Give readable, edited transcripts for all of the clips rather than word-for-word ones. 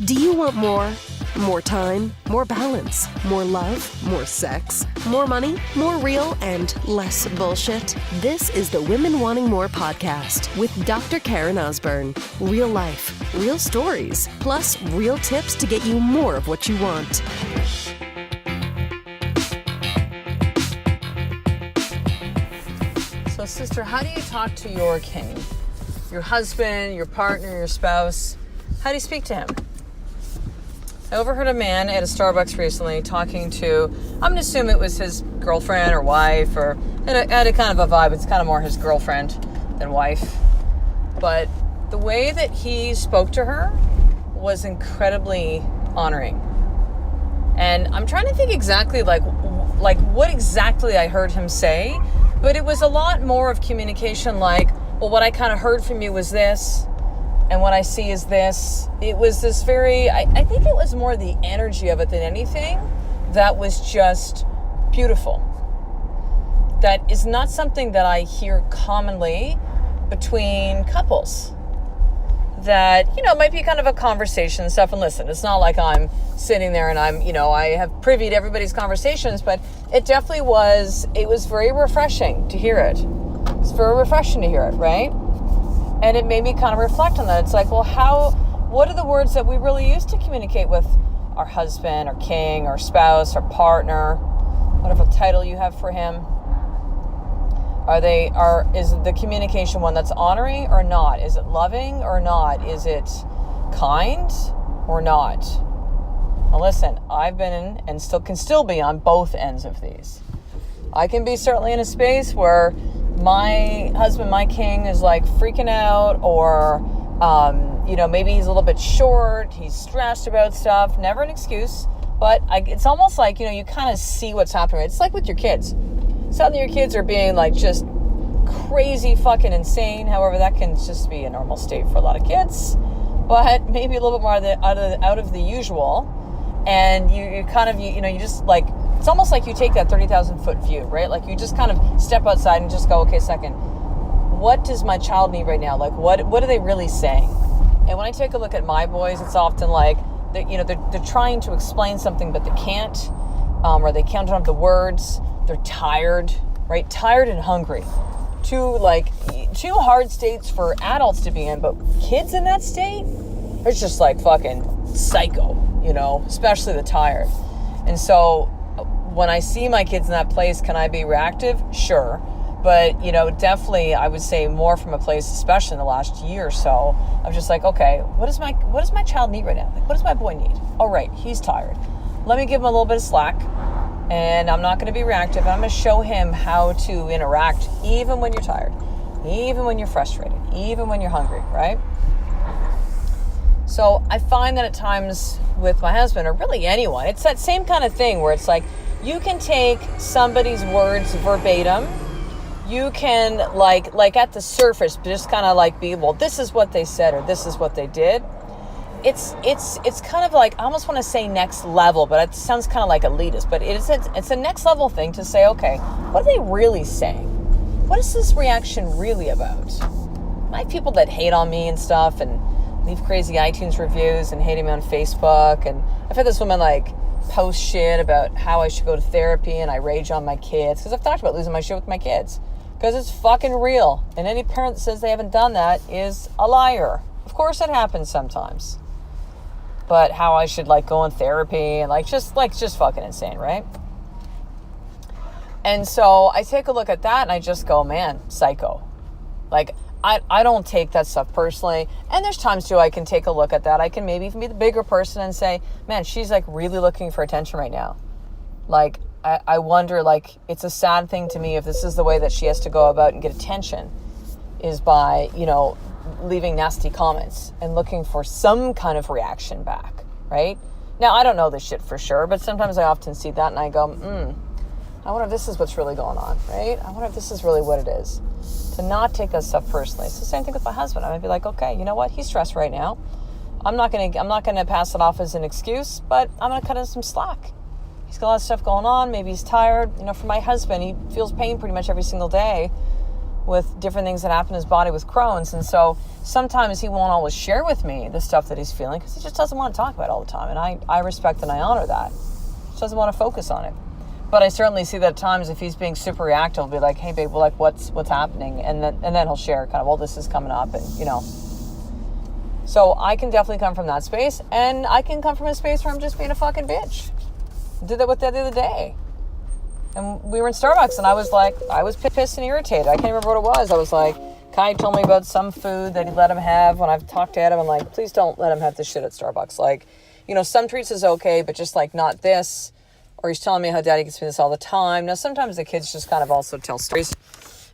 Do you want more? More time, more balance, more love, more sex, more money, more real, and less bullshit? This is the Women Wanting More podcast with Dr. Karen Osborne. Real life, real stories, plus real tips to get you more of what you want. So, sister, how do you talk to your king? Your husband, your partner, your spouse? How do you speak to him? I overheard a man at a Starbucks recently talking to, I'm going to assume it was his girlfriend or wife, or had a kind of a vibe. It's kind of more his girlfriend than wife. But the way that he spoke to her was incredibly honoring. And I'm trying to think exactly like what exactly I heard him say, but it was a lot more of communication like, well, what I kind of heard from you was this, and what I see is this. It was this very, I think it was more the energy of it than anything that was just beautiful. That is not something that I hear commonly between couples. That, might be kind of a conversation and stuff. And listen, it's not like I'm sitting there and I have privy to everybody's conversations, but it definitely was very refreshing to hear it. It's very refreshing to hear it, right? And it made me kind of reflect on that. It's like, well, what are the words that we really use to communicate with our husband, our king, our spouse, our partner, whatever title you have for him? Is the communication one that's honoring or not? Is it loving or not? Is it kind or not? Now listen, I've been in and can still be on both ends of these. I can be certainly in a space where my husband, my king, is like freaking out, or maybe he's a little bit short, he's stressed about stuff. Never an excuse, but it's almost like you kind of see what's happening. It's like with your kids. Suddenly your kids are being like just crazy fucking insane. However, that can just be a normal state for a lot of kids, but maybe a little bit more out of the usual. And you kind of you just like, it's almost like you take that 30,000 foot view, right? Like you just kind of step outside and just go, okay, second, what does my child need right now? Like what are they really saying? And when I take a look at my boys, it's often like they're trying to explain something but they can't, or they can't have the words. They're tired, right? Tired and hungry. Two hard states for adults to be in, but kids in that state, it's just like fucking psycho, especially the tired. And so when I see my kids in that place, can I be reactive? Sure. But, definitely I would say more from a place, especially in the last year or so, I'm just like, okay, what does my child need right now? Like, what does my boy need? Oh, right, he's tired. Let me give him a little bit of slack. And I'm not going to be reactive. I'm going to show him how to interact even when you're tired, even when you're frustrated, even when you're hungry, right? So I find that at times with my husband, or really anyone, it's that same kind of thing where it's like you can take somebody's words verbatim. You can like at the surface just kind of like be, well, this is what they said or this is what they did. It's kind of like, I almost want to say next level, but it sounds kind of like elitist, but it's a next level thing to say, okay, what are they really saying? What is this reaction really about? I have people that hate on me and stuff and leave crazy iTunes reviews and hating me on Facebook. And I've had this woman like post shit about how I should go to therapy and I rage on my kids because I've talked about losing my shit with my kids because it's fucking real. And any parent that says they haven't done that is a liar. Of course it happens sometimes. But how I should like go in therapy and just fucking insane, right? And so I take a look at that and I just go, man, psycho. Like I don't take that stuff personally. And there's times too I can take a look at that. I can maybe even be the bigger person and say, man, she's like really looking for attention right now. Like I wonder, like it's a sad thing to me if this is the way that she has to go about and get attention is by, leaving nasty comments and looking for some kind of reaction back, right? Now, I don't know this shit for sure, but sometimes I often see that and I go, I wonder if this is what's really going on, right? I wonder if this is really what it is. To not take that stuff personally. It's the same thing with my husband. I'm gonna be like, okay, you know what? He's stressed right now. I'm not gonna pass it off as an excuse, but I'm gonna cut him some slack. He's got a lot of stuff going on. Maybe he's tired. For my husband, he feels pain pretty much every single day with different things that happen in his body with Crohn's. And so sometimes he won't always share with me the stuff that he's feeling because he just doesn't want to talk about it all the time. And I respect and I honor that. He just doesn't want to focus on it. But I certainly see that at times if he's being super reactive, I'll be like, hey, babe, well, like, what's happening? And then he'll share kind of, well, this is coming up, and, you know. So I can definitely come from that space, and I can come from a space where I'm just being a fucking bitch. I did that with Ed the other day. And we were in Starbucks, and I was pissed and irritated. I can't remember what it was. I was like, Kai told me about some food that he let him have. When I've talked to Ed, I'm like, please don't let him have this shit at Starbucks. Like, you know, some treats is okay, but just like not this. Or he's telling me how daddy gets me this all the time. Now, sometimes the kids just kind of also tell stories.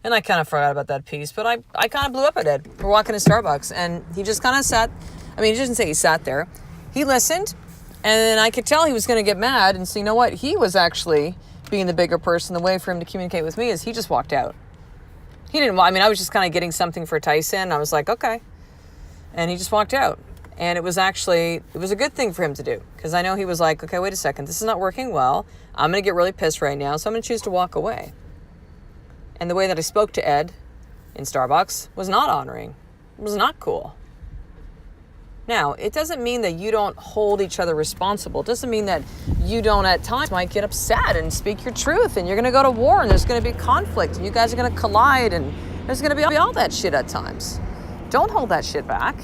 And I kind of forgot about that piece. But I kind of blew up at Ed. We're walking to Starbucks. And he just kind of sat. I mean, he didn't say he sat there. He listened. And then I could tell he was going to get mad. And so, you know what? He was actually being the bigger person. The way for him to communicate with me is he just walked out. He didn't. I mean, I was just kind of getting something for Tyson. I was like, okay. And he just walked out. And it was a good thing for him to do. Because I know he was like, okay, wait a second. This is not working well. I'm going to get really pissed right now. So I'm going to choose to walk away. And the way that I spoke to Ed in Starbucks was not honoring. It was not cool. Now, it doesn't mean that you don't hold each other responsible. It doesn't mean that you don't at times might get upset and speak your truth. And you're going to go to war and there's going to be conflict. And you guys are going to collide. And there's going to be all that shit at times. Don't hold that shit back.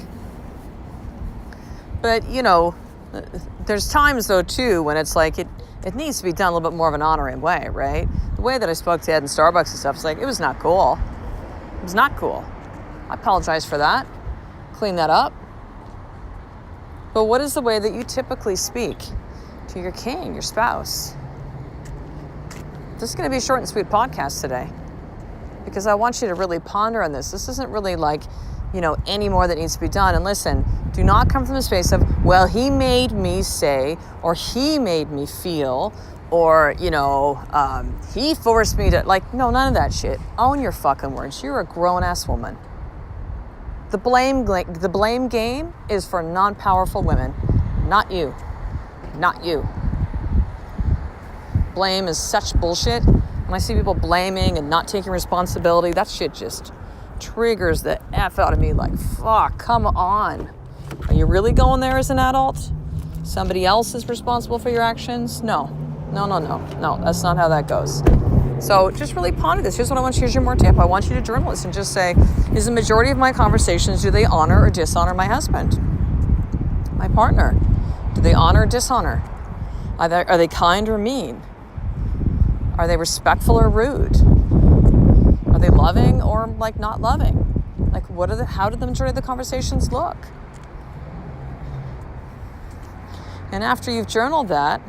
But, you know, there's times, though, too, when it's like it needs to be done a little bit more of an honoring way, right? The way that I spoke to Ed in Starbucks and stuff, it's like, it was not cool. It was not cool. I apologize for that. Clean that up. But what is the way that you typically speak to your king, your spouse? This is going to be a short and sweet podcast today because I want you to really ponder on this. This isn't really like, you know, any more that needs to be done. And listen, do not come from the space of, well, he made me say, or he made me feel, or, you know, he forced me to, like, no, none of that shit. Own your fucking words. You're a grown-ass woman. The blame game is for non-powerful women, not you. Not you. Blame is such bullshit. When I see people blaming and not taking responsibility, that shit just triggers the F out of me. Like, fuck, come on. Are you really going there as an adult? Somebody else is responsible for your actions? No, that's not how that goes. So just really ponder this. Here's what I want you, here's your more tip. I want you to journal this and just say, is the majority of my conversations, do they honor or dishonor my husband? My partner? Do they honor or dishonor? Are they kind or mean? Are they respectful or rude? Are they loving or like not loving? Like how did the majority of the conversations look? And after you've journaled that,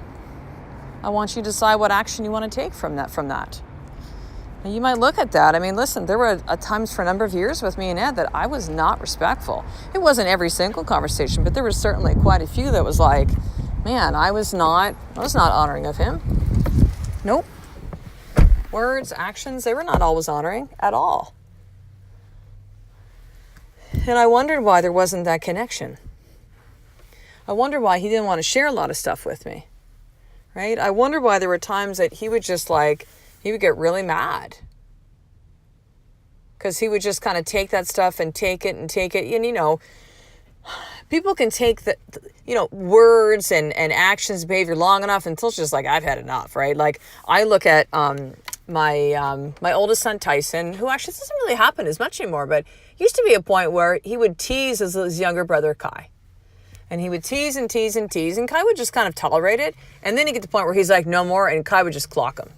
I want you to decide what action you want to take from that. And you might look at that. I mean, listen, there were times for a number of years with me and Ed that I was not respectful. It wasn't every single conversation, but there was certainly quite a few that was like, man, I was not honoring of him. Nope. Words, actions, they were not always honoring at all. And I wondered why there wasn't that connection. I wondered why he didn't want to share a lot of stuff with me. Right? I wonder why there were times that he would just he would get really mad. Because he would just kind of take that stuff and take it. And, you know, people can take words and actions, behavior long enough until it's just like, I've had enough, right? Like, I look at my oldest son, Tyson, who actually doesn't really happen as much anymore, but used to be a point where he would tease his younger brother, Kai. And he would tease and tease and tease, and Kai would just kind of tolerate it. And then he'd get to the point where he's like, no more, and Kai would just clock him,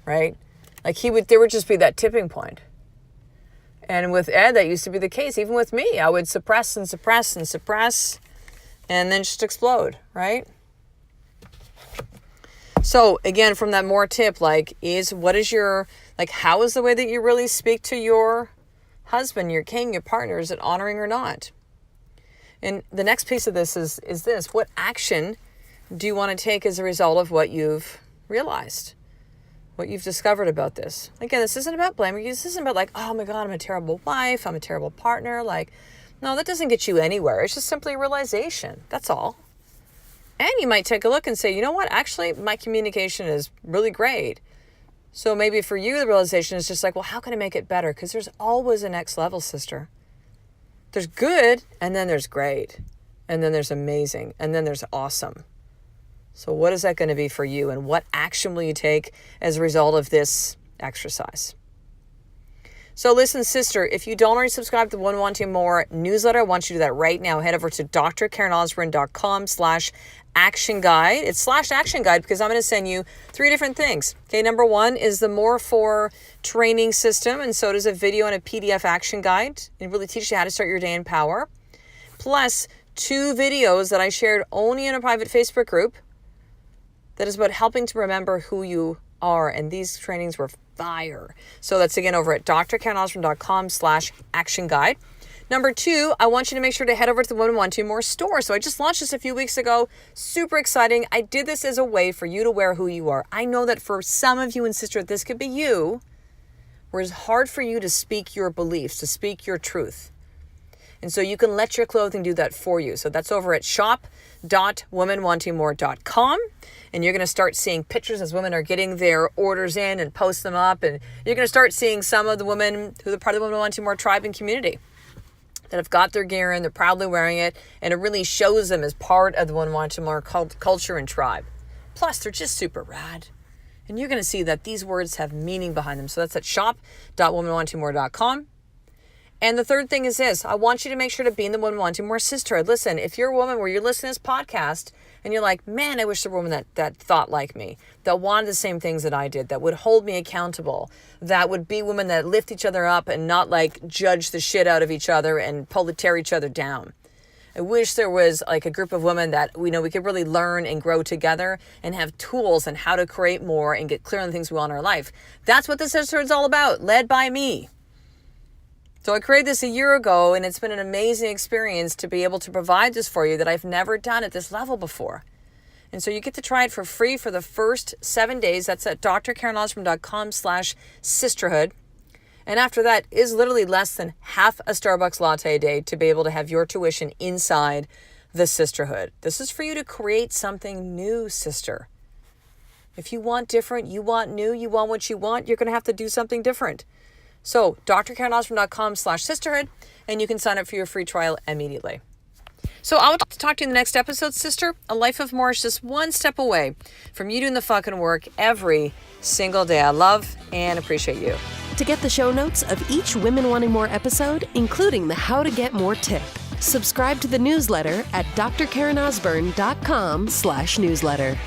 right? Like there would just be that tipping point. And with Ed, that used to be the case. Even with me, I would suppress and suppress and suppress, and then just explode, right? So again, from that more tip, how is the way that you really speak to your husband, your king, your partner? Is it honoring or not? And the next piece of this is this. What action do you want to take as a result of what you've realized, what you've discovered about this? Again, this isn't about blaming you. This isn't about like, oh my God, I'm a terrible wife. I'm a terrible partner. No, that doesn't get you anywhere. It's just simply a realization. That's all. And you might take a look and say, you know what? Actually, my communication is really great. So maybe for you, the realization is just like, well, how can I make it better? Because there's always a next level, sister. There's good, and then there's great, and then there's amazing, and then there's awesome. So what is that going to be for you, and what action will you take as a result of this exercise? So listen, sister, if you don't already subscribe to the Women Wanting More newsletter, I want you to do that right now. Head over to drkarenosborne.com/action guide. It's /action guide because I'm going to send you 3 different things. Okay, number 1 is the More For training system, and so does a video and a PDF action guide. It really teaches you how to start your day in power. Plus 2 videos that I shared only in a private Facebook group that is about helping to remember who you are. And these trainings were fire. So that's again over at drkarenosborne.com/action guide. Number 2, I want you to make sure to head over to the Women Wanting More store. So I just launched this a few weeks ago. Super exciting. I did this as a way for you to wear who you are. I know that for some of you, and sister, this could be you, where it's hard for you to speak your beliefs, to speak your truth. And so you can let your clothing do that for you. So that's over at shop.womenwantingmore.com. And you're going to start seeing pictures as women are getting their orders in and post them up. And you're going to start seeing some of the women who are part of the Women Wanting More tribe and community that have got their gear in, they're proudly wearing it, and it really shows them as part of the Women Wanting More culture and tribe. Plus, they're just super rad. And you're going to see that these words have meaning behind them. So that's at shop.womenwantingmore.com. And the third thing is this. I want you to make sure to be in the Women Wanting More sisterhood. Listen, if you're a woman where you're listening to this podcast and you're like, man, I wish there were women that thought like me, that wanted the same things that I did, that would hold me accountable, that would be women that lift each other up and not like judge the shit out of each other and tear each other down. I wish there was like a group of women that we could really learn and grow together and have tools on how to create more and get clear on the things we want in our life. That's what the sisterhood's all about, led by me. So I created this a year ago, and it's been an amazing experience to be able to provide this for you that I've never done at this level before. And so you get to try it for free for the first 7 days. That's at drkarenosborne.com/sisterhood. And after that is literally less than half a Starbucks latte a day to be able to have your tuition inside the sisterhood. This is for you to create something new, sister. If you want different, you want new, you want what you want, you're going to have to do something different. So drkarenosborne.com/sisterhood, and you can sign up for your free trial immediately. So I'll talk to you in the next episode, sister. A life of more is just one step away from you doing the fucking work every single day. I love and appreciate you. To get the show notes of each Women Wanting More episode, including the How to Get More tip, subscribe to the newsletter at drkarenosborne.com/newsletter.